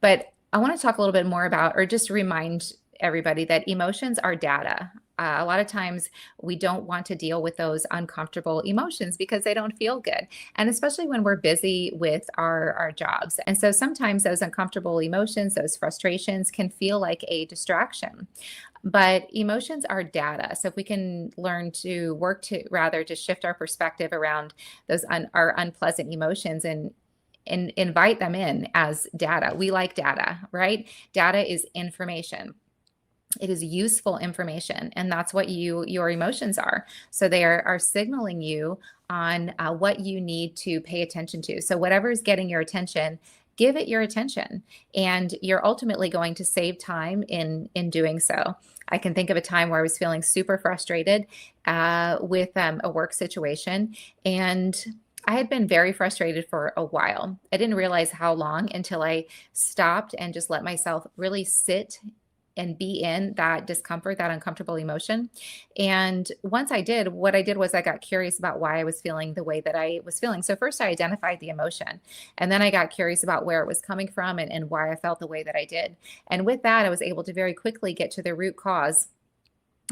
But I want to talk a little bit more about, or just remind everybody that emotions are data. A lot of times we don't want to deal with those uncomfortable emotions because they don't feel good. And especially when we're busy with our jobs. And so sometimes those uncomfortable emotions, those frustrations can feel like a distraction. But emotions are data. So if we can learn to work to rather to shift our perspective around our unpleasant emotions and invite them in as data. We like data, right? Data is information. It is useful information, and that's what your emotions are. So they are signaling you on what you need to pay attention to. So whatever is getting your attention, give it your attention, and you're ultimately going to save time in doing so. I can think of a time where I was feeling super frustrated with a work situation, and I had been very frustrated for a while. I didn't realize how long until I stopped and just let myself really sit and be in that discomfort, that uncomfortable emotion. And once I did, what I did was I got curious about why I was feeling the way that I was feeling. So first I identified the emotion, and then I got curious about where it was coming from and why I felt the way that I did. And with that, I was able to very quickly get to the root cause.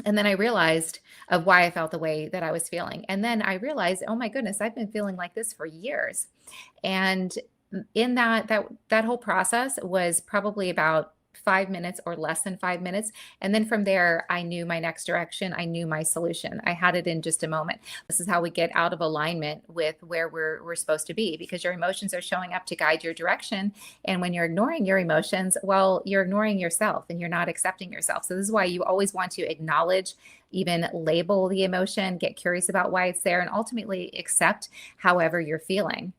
And then I realized of why I felt the way that I was feeling. And then I realized, oh my goodness, I've been feeling like this for years. And in that whole process was probably about 5 minutes or less than 5 minutes. And then from there, I knew my next direction. I knew my solution. I had it in just a moment. This is how we get out of alignment with where we're supposed to be, because your emotions are showing up to guide your direction. And when you're ignoring your emotions, well, you're ignoring yourself and you're not accepting yourself. So this is why you always want to acknowledge, even label the emotion, get curious about why it's there, and ultimately accept however you're feeling.